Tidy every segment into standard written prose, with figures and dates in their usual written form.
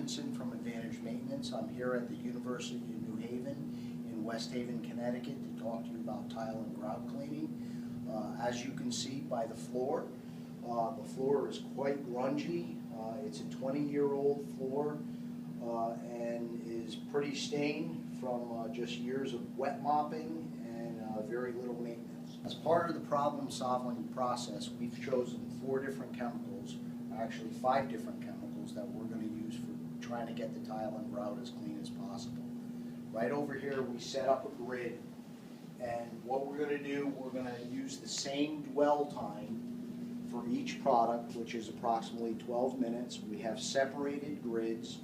Stevenson from Advantage Maintenance. I'm here at the University of New Haven in West Haven, Connecticut to talk to you about tile and grout cleaning. As you can see by the floor is quite grungy. It's a 20-year-old floor and is pretty stained from just years of wet mopping and very little maintenance. As part of the problem-solving process, we've chosen 4 different chemicals, actually 5 different chemicals that we're going to use for trying to get the tile and grout as clean as possible. Right over here we set up a grid, and what we're going to do, we're going to use the same dwell time for each product, which is approximately 12 minutes. We have separated grids,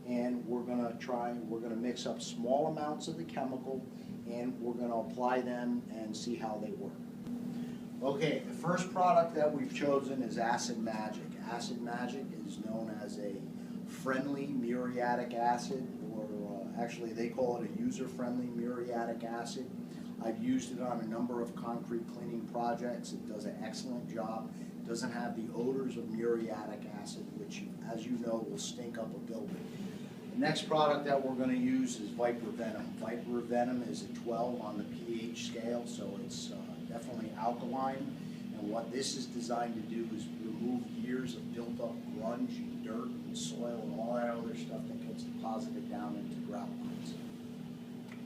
and we're going to mix up small amounts of the chemical, and we're going to apply them and see how they work. Okay, the first product that we've chosen is Acid Magic. Acid Magic is known as a friendly muriatic acid, or actually they call it a user-friendly muriatic acid. I've used it on a number of concrete cleaning projects. It does an excellent job. It doesn't have the odors of muriatic acid, which, as you know, will stink up a building. The next product that we're going to use is Viper Venom. Viper Venom is a 12 on the pH scale, so it's definitely alkaline. And what this is designed to do is remove years of built-up grunge, and dirt, and soil, and all that other stuff that gets deposited down into grout lines.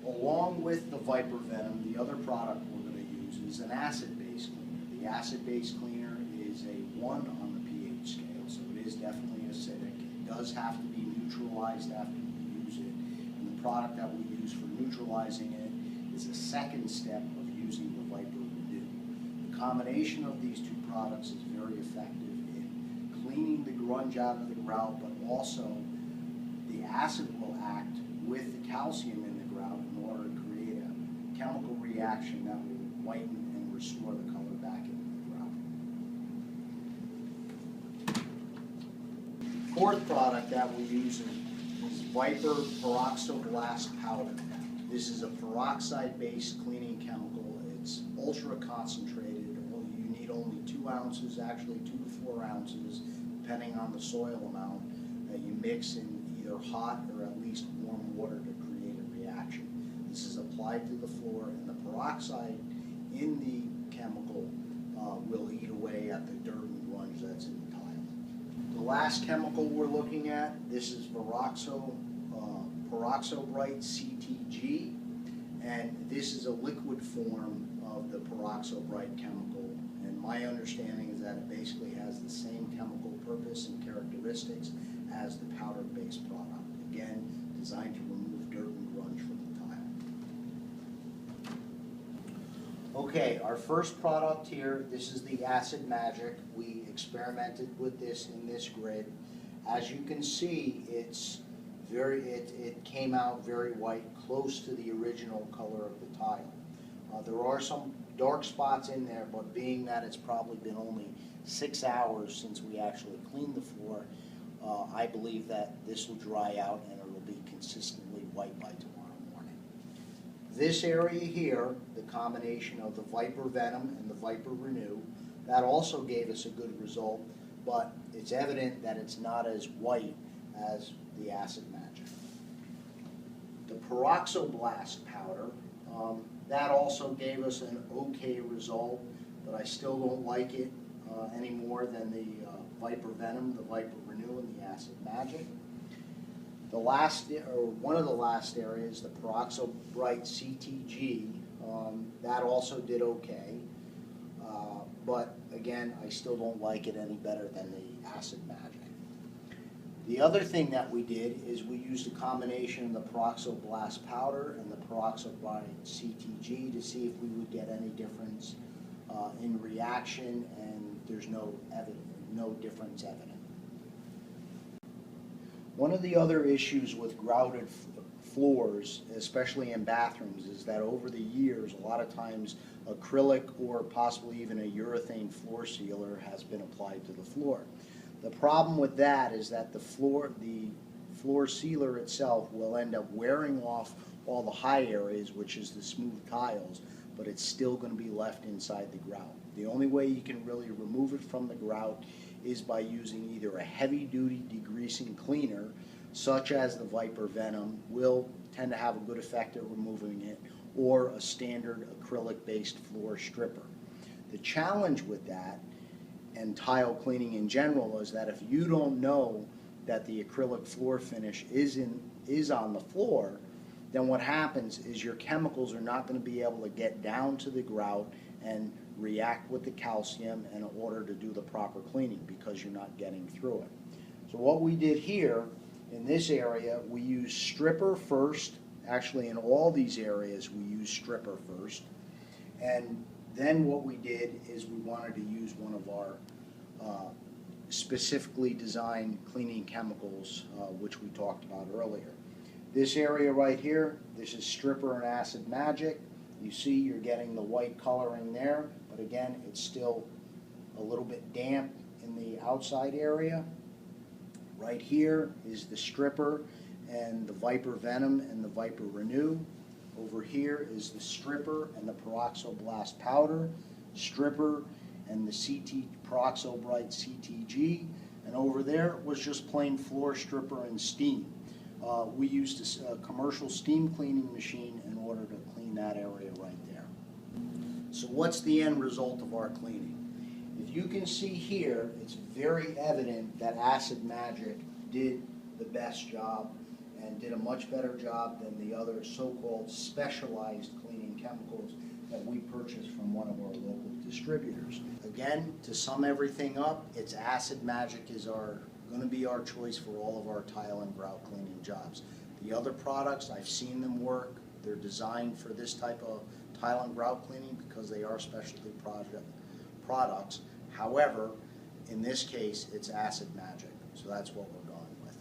Along with the Viper Venom, the other product we're going to use is an acid-based cleaner. The acid-based cleaner is a 1 on the pH scale, so it is definitely acidic. It does have to be neutralized after you use it, and the product that we use for neutralizing it is a second step of using the Viper Renew. The combination of these 2 products is very effective in cleaning the grunge out of the grout, but also the acid will act with the calcium in the grout in order to create a chemical reaction that will whiten and restore the color back into the grout. Fourth product that we use is Viper Peroxiblast powder. This is a peroxide-based cleaning chemical. It's ultra concentrated. You need only 2 ounces, actually 2 to 4 ounces, depending on the soil amount, that you mix in either hot or at least warm water to create a reaction. This is applied to the floor, and the peroxide in the chemical will eat away at the dirt and grunge that's in the tile. The last chemical we're looking at, this is Peroxibright CTG, and this is a liquid form of the Peroxibright chemical, and my understanding is that it basically has the same chemical purpose and characteristics as the powder-based product. Again, designed to remove dirt and grunge from the tile. Okay, our first product here, this is the Acid Magic. We experimented with this in this grid. As you can see, it came out very white, close to the original color of the tile. There are some dark spots in there, but being that it's probably been only 6 hours since we actually cleaned the floor, I believe that this will dry out and it will be consistently white by tomorrow morning. This area here, the combination of the Viper Venom and the Viper Renew, that also gave us a good result, but it's evident that it's not as white as the Acid Magic. The Peroxiblast powder, that also gave us an okay result, but I still don't like it any more than the Viper Venom, the Viper Renew, and the Acid Magic. The last, or one of the last areas, the Peroxibright CTG, that also did okay, but again, I still don't like it any better than the Acid Magic. The other thing that we did is we used a combination of the Peroxiblast powder and the Peroxibright CTG to see if we would get any difference in reaction, and there's no difference evident. One of the other issues with grouted floors, especially in bathrooms, is that over the years, a lot of times acrylic or possibly even a urethane floor sealer has been applied to the floor. The problem with that is that the floor sealer itself will end up wearing off all the high areas, which is the smooth tiles, but it's still going to be left inside the grout. The only way you can really remove it from the grout is by using either a heavy-duty degreasing cleaner, such as the Viper Venom, will tend to have a good effect at removing it, or a standard acrylic-based floor stripper. The challenge with that, and tile cleaning in general, is that if you don't know that the acrylic floor finish is on the floor, then what happens is your chemicals are not going to be able to get down to the grout and react with the calcium in order to do the proper cleaning, because you're not getting through it. So what we did here in this area, we used stripper first. Actually, in all these areas we used stripper first, and then what we did is we wanted to use one of our specifically designed cleaning chemicals, which we talked about earlier. This area right here, this is stripper and acid magic. You see you're getting the white coloring there, but again, it's still a little bit damp in the outside area. Right here is the stripper and the Viper Venom and the Viper Renew. Over here is the stripper and the Peroxiblast powder, stripper and the Peroxibright CTG, and over there was just plain floor stripper and steam. We used a commercial steam cleaning machine in order to clean that area right there. So what's the end result of our cleaning? If you can see here, it's very evident that Acid Magic did the best job and did a much better job than the other so-called specialized cleaning chemicals that we purchased from one of our local distributors. Again, to sum everything up, it's Acid Magic is going to be our choice for all of our tile and grout cleaning jobs. The other products, I've seen them work. They're designed for this type of tile and grout cleaning because they are specialty products. However, in this case, it's Acid Magic, so that's what we're going with.